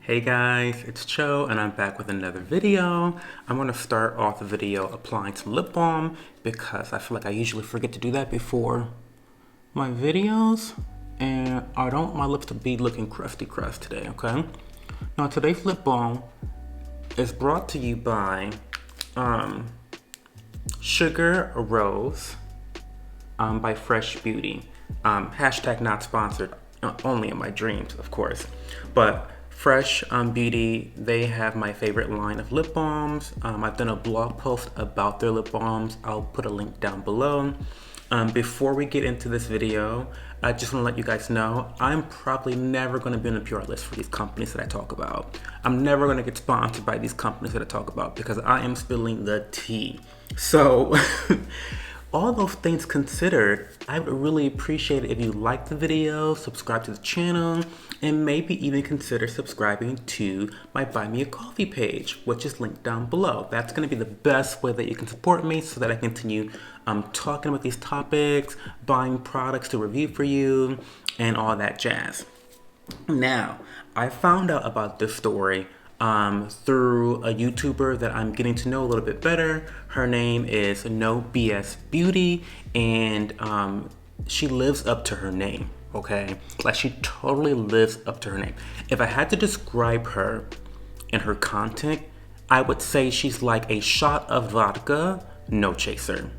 Hey guys, it's Cho and I'm back with another video. I'm going to start off the video applying some lip balm because I feel like I usually forget to do that before my videos, and I don't want my lips to be looking crusty today, okay? Now today's lip balm is brought to you by Sugar Rose by Fresh Beauty. Hashtag not sponsored, only in my dreams, of course. But Fresh Beauty, they have my favorite line of lip balms. I've done a blog post about their lip balms. I'll put a link down below. Before we get into this video, I just want to let you guys know I'm probably never going to be on the PR list for these companies that I talk about. I'm never going to get sponsored by these companies that I talk about because I am spilling the tea. So all those things considered, I would really appreciate it if you like the video, subscribe to the channel, and maybe even consider subscribing to my Buy Me a Coffee page, which is linked down below. That's going to be the best way that you can support me so that I continue talking about these topics, buying products to review for you, and all that jazz. Now, I found out about this story through a YouTuber that I'm getting to know a little bit better. Her name is No BS Beauty, and she lives up to her name, okay? Like, she totally lives up to her name. If I had to describe her and her content, I would say she's like a shot of vodka, no chaser.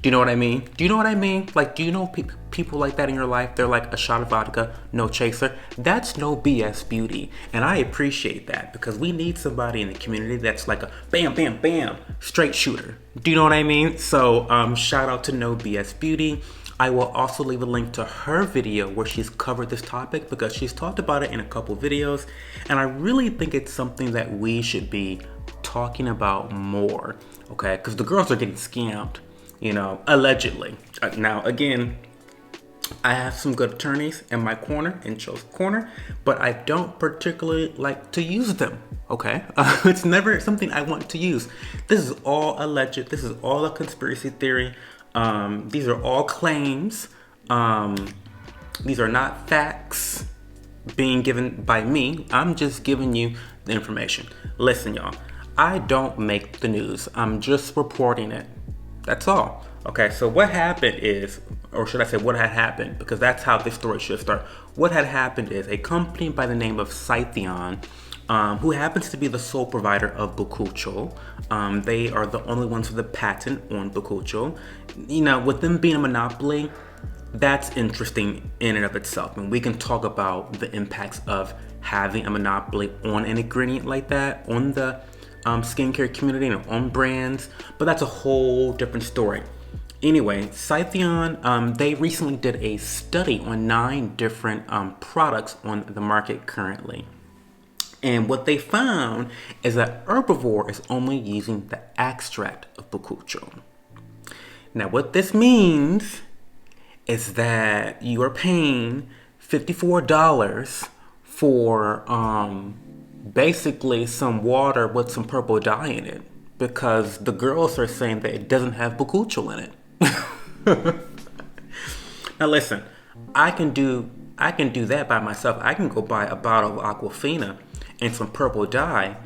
Do you know what I mean? Do you know what I mean? Like, do you know people like that in your life? They're like a shot of vodka, no chaser. That's No BS Beauty. And I appreciate that because we need somebody in the community that's like a bam, bam, bam, straight shooter. Do you know what I mean? So shout out to No BS Beauty. I will also leave a link to her video where she's covered this topic because she's talked about it in a couple videos. And I really think it's something that we should be talking about more, okay? Because the girls are getting scammed. You know, allegedly. Now, again, I have some good attorneys in my corner, in Cho's corner, but I don't particularly like to use them, okay? It's never something I want to use. This is all alleged. This is all a conspiracy theory. These are all claims. These are not facts being given by me. I'm just giving you the information. Listen, y'all, I don't make the news. I'm just reporting it. That's all. Okay, so what happened is, or should I say what had happened, because that's how this story should start. What had happened is a company by the name of Sytheon, who happens to be the sole provider of Bakucho. They are the only ones with a patent on Bakucho. You know, with them being a monopoly, that's interesting in and of itself. And we can talk about the impacts of having a monopoly on an ingredient like that, on the skincare community and on brands, but that's a whole different story. Anyway, Sytheon, they recently did a study on 9 different products on the market currently. And what they found is that Herbivore is only using the extract of Bakucho. Now, what this means is that you are paying $54 for basically some water with some purple dye in it because the girls are saying that it doesn't have Bakucho in it. Now listen, I can do that by myself. I can go buy a bottle of Aquafina and some purple dye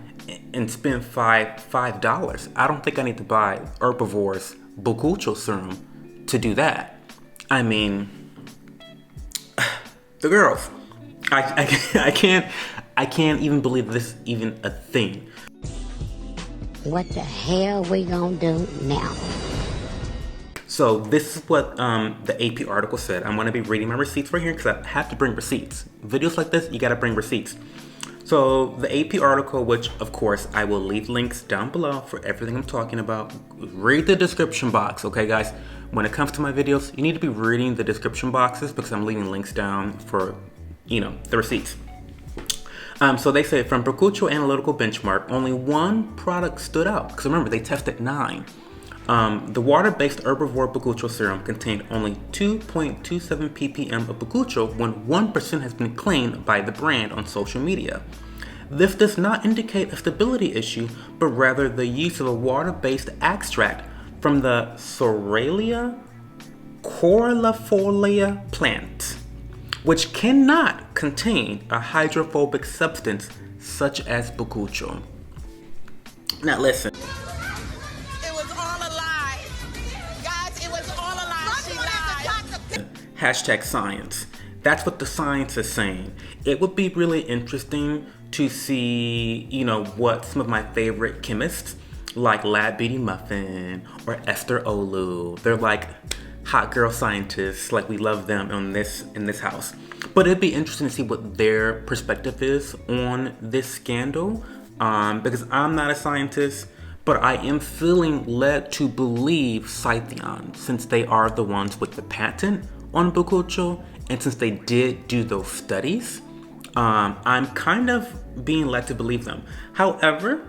and spend $5. I don't think I need to buy Herbivore's Bakucho serum to do that. I mean, the girls. I can't even believe this is even a thing. What the hell we gonna do now? So this is what the AP article said. I'm gonna be reading my receipts right here because I have to bring receipts. Videos like this, you gotta bring receipts. So the AP article, which of course I will leave links down below for everything I'm talking about. Read the description box, okay guys? When it comes to my videos, you need to be reading the description boxes because I'm leaving links down for, you know, the receipts. So they say from Bakucho analytical benchmark, only one product stood out. Because remember, they tested 9. The water-based Herbivore Bakucho serum contained only 2.27 ppm of Bakucho when 1% has been claimed by the brand on social media. This does not indicate a stability issue, but rather the use of a water-based extract from the Soralia coralifolia plant, which cannot contain a hydrophobic substance such as bakuchiol. Now listen. It was all a lie. Guys, it was all a lie. She lied. Hashtag science. That's what the science is saying. It would be really interesting to see, what some of my favorite chemists, like Lab Beauty Muffin or Esther Olu, they're like hot girl scientists, like we love them in this house. But it'd be interesting to see what their perspective is on this scandal, because I'm not a scientist, but I am feeling led to believe Sytheon, since they are the ones with the patent on bakuchiol, and since they did do those studies, I'm kind of being led to believe them. However,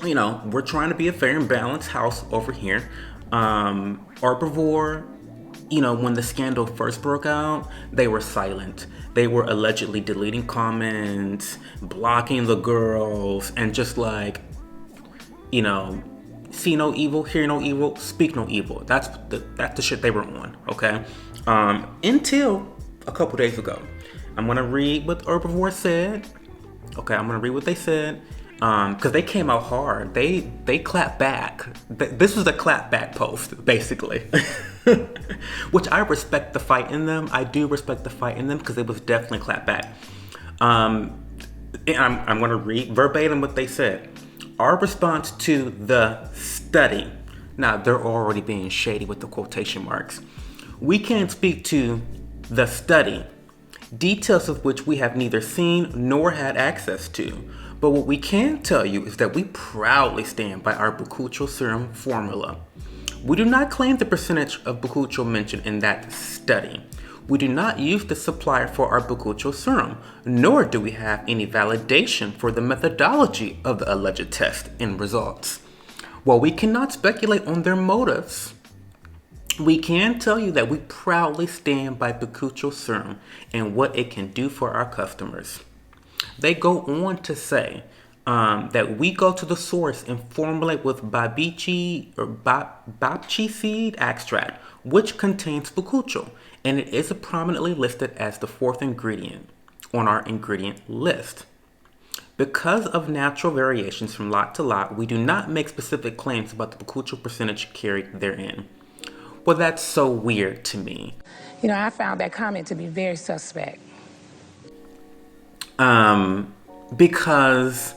we're trying to be a fair and balanced house over here. Herbivore, when the scandal first broke out, they were silent. They were allegedly deleting comments, blocking the girls, and just like, see no evil, hear no evil, speak no evil. That's the shit they were on, okay? Until a couple days ago. I'm gonna read what Herbivore said. Okay, I'm gonna read what they said. Because they came out hard. They clapped back. This was a clapback post, basically. Which I respect the fight in them. I do respect the fight in them because it was definitely clapback. And I'm going to read verbatim what they said. Our response to the study. Now, they're already being shady with the quotation marks. We can't speak to the study, details of which we have neither seen nor had access to. But what we can tell you is that we proudly stand by our bakuchiol serum formula. We do not claim the percentage of bakuchiol mentioned in that study. We do not use the supplier for our bakuchiol serum, nor do we have any validation for the methodology of the alleged test and results. While we cannot speculate on their motives, we can tell you that we proudly stand by bakuchiol serum and what it can do for our customers. They go on to say that we go to the source and formulate with babchi seed extract, which contains bakuchiol, and it is prominently listed as the 4th ingredient on our ingredient list. Because of natural variations from lot to lot, we do not make specific claims about the bakuchiol percentage carried therein. Well, that's so weird to me. I found that comment to be very suspect. Because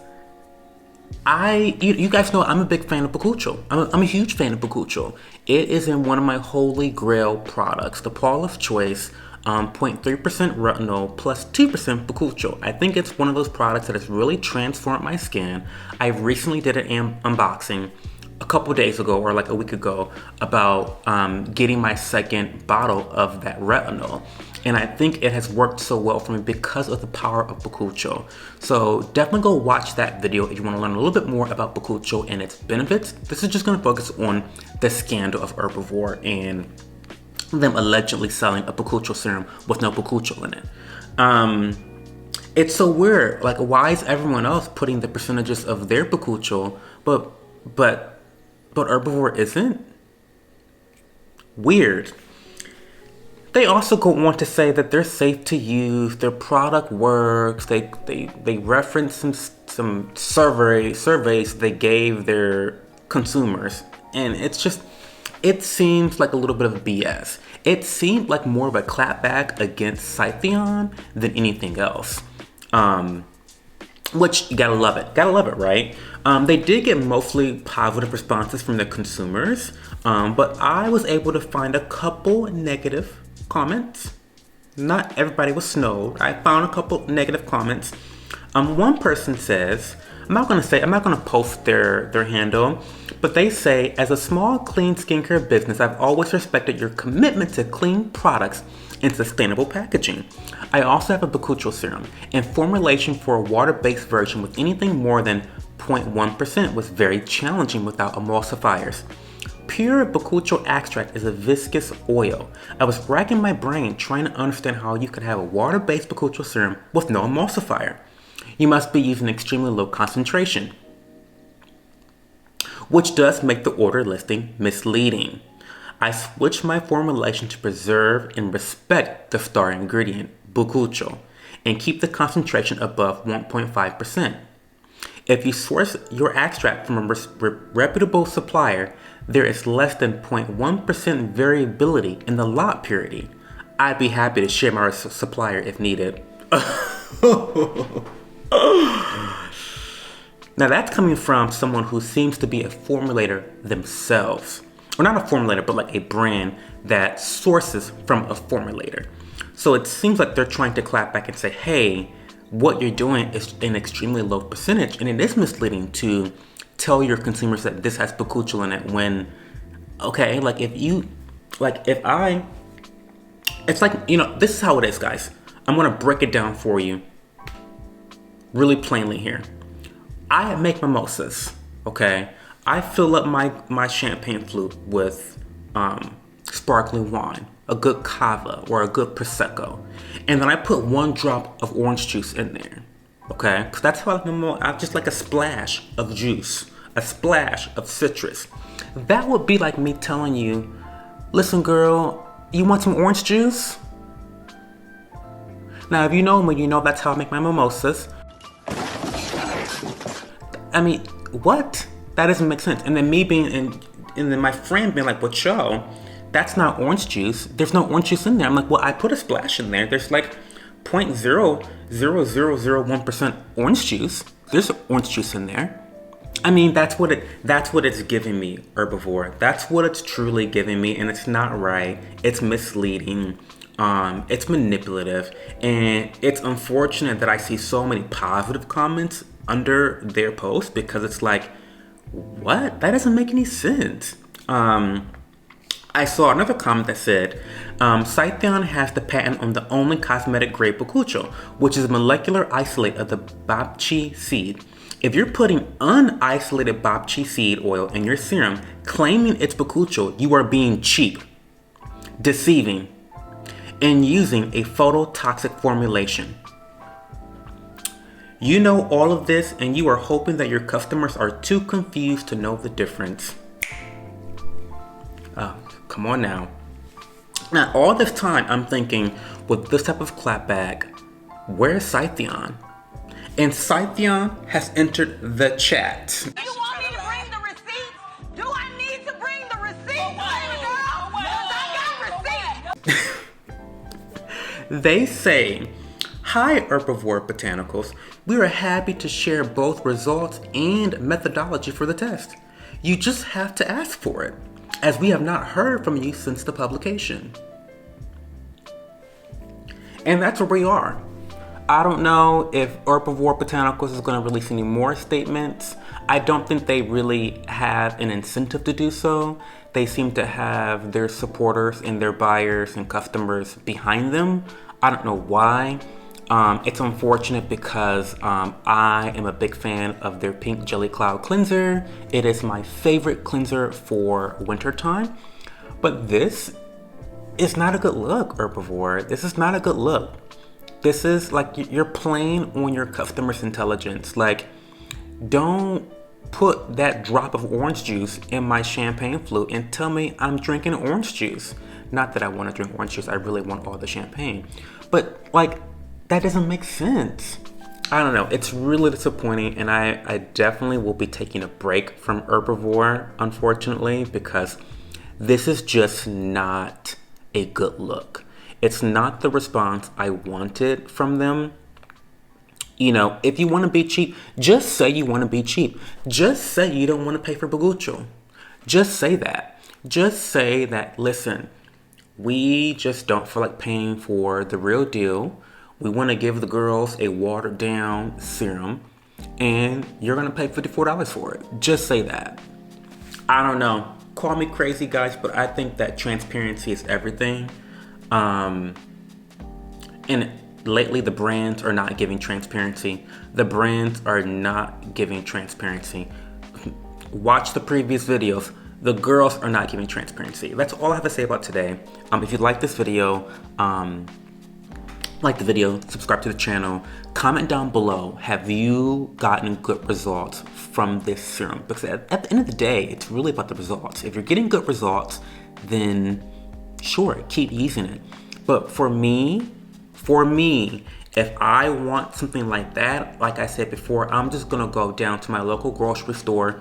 you guys know I'm a big fan of bakuchiol. I'm a huge fan of bakuchiol. It is in one of my holy grail products, the Paula's Choice 0.3% retinol plus 2% bakuchiol. I think it's one of those products that has really transformed my skin. I recently did an unboxing a couple days ago or like a week ago about getting my second bottle of that retinol. And I think it has worked so well for me because of the power of bakuchiol. So definitely go watch that video if you want to learn a little bit more about bakuchiol and its benefits. This is just going to focus on the scandal of Herbivore and them allegedly selling a bakuchiol serum with no bakuchiol in it. It's so weird. Like, why is everyone else putting the percentages of their bakuchiol, but Herbivore isn't? Weird. They also go on to say that they're safe to use, their product works. They reference some surveys they gave their consumers, and it seems like a little bit of BS. It seemed like more of a clapback against Sytheon than anything else. Which you gotta love it, right? They did get mostly positive responses from the consumers, but I was able to find a couple negative comments. Not everybody was snowed. I found a couple negative comments. One person says, I'm not gonna post their handle, but they say, as a small clean skincare business, I've always respected your commitment to clean products and sustainable packaging. I also have a bakuchiol serum, and formulation for a water-based version with anything more than 0.1% was very challenging without emulsifiers. Pure bakuchiol extract is a viscous oil. I was racking my brain trying to understand how you could have a water-based bakuchiol serum with no emulsifier. You must be using extremely low concentration, which does make the order listing misleading. I switched my formulation to preserve and respect the star ingredient, bakuchiol. and keep the concentration above 1.5%. If you source your extract from a reputable supplier, there is less than 0.1% variability in the lot purity. I'd be happy to share my supplier if needed. Now that's coming from someone who seems to be a formulator themselves. Or not a formulator, but like a brand that sources from a formulator. So it seems like they're trying to clap back and say, hey, what you're doing is an extremely low percentage, and it is misleading to tell your consumers that this has bakuchiol in it when, okay, like it's like, you know, this is how it is, guys. I'm gonna break it down for you really plainly here. I make mimosas, okay? I fill up my champagne flute with sparkling wine, a good cava or a good prosecco, and then I put 1 drop of orange juice in there, okay? Because that's how I just like a splash of juice, a splash of citrus. That would be like me telling you, listen, girl, you want some orange juice? Now, if you know me, you know that's how I make my mimosas. I mean, what? That doesn't make sense. And then me being, and then my friend being like, well, Joe, that's not orange juice. There's no orange juice in there. I'm like, well, I put a splash in there. There's like 0.00001% orange juice. There's orange juice in there. I mean, that's what it's giving me, Herbivore. That's what it's truly giving me, and it's not right. It's misleading. It's manipulative, and it's unfortunate that I see so many positive comments under their post because it's like, what? That doesn't make any sense. I saw another comment that said, Sytheon has the patent on the only cosmetic grade bakuchiol, which is a molecular isolate of the bapchi seed. If you're putting unisolated bapchi seed oil in your serum, claiming it's bakuchiol, you are being cheap, deceiving, and using a phototoxic formulation. You know all of this, and you are hoping that your customers are too confused to know the difference. Oh, come on now. Now, all this time, I'm thinking, with this type of clapback, where's Sytheon? And Sytheon has entered the chat. You want me to bring the receipts? Do I need to bring the receipts, baby girl? Because I got receipts. They say, hi Herbivore Botanicals, we are happy to share both results and methodology for the test. You just have to ask for it, as we have not heard from you since the publication. And that's where we are. I don't know if Herbivore Botanicals is going to release any more statements. I don't think they really have an incentive to do so. They seem to have their supporters and their buyers and customers behind them. I don't know why. It's unfortunate because I am a big fan of their Pink Jelly Cloud cleanser. It is my favorite cleanser for wintertime. But this is not a good look, Herbivore. This is not a good look. This is like you're playing on your customer's intelligence. Like, don't put that drop of orange juice in my champagne flute and tell me I'm drinking orange juice. Not that I want to drink orange juice, I really want all the champagne. But like, that doesn't make sense. I don't know, it's really disappointing, and I definitely will be taking a break from Herbivore, unfortunately, because this is just not a good look. It's not the response I wanted from them. You know, if you want to be cheap, just say you want to be cheap. Just say you don't want to pay for bakuchiol. Just say that. Just say that, listen, we just don't feel like paying for the real deal. We want to give the girls a watered down serum, and you're going to pay $54 for it. Just say that. I don't know. Call me crazy, guys, but I think that transparency is everything. And lately the brands are not giving transparency. The brands are not giving transparency. Watch the previous videos. The girls are not giving transparency. That's all I have to say about today. If you like this video, like the video, subscribe to the channel, comment down below, have you gotten good results from this serum? Because at the end of the day, it's really about the results. If you're getting good results, then sure, keep using it. But for me, If I want something like that, like I said before, I'm just gonna go down to my local grocery store,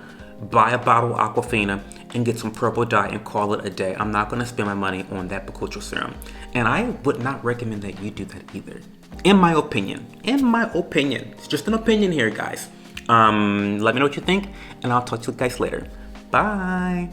buy a bottle of Aquafina, and get some purple dye and call it a day. I'm not gonna spend my money on that bakuchiol serum. And I would not recommend that you do that either. In my opinion. It's just an opinion here, guys. Let me know what you think, and I'll talk to you guys later. Bye.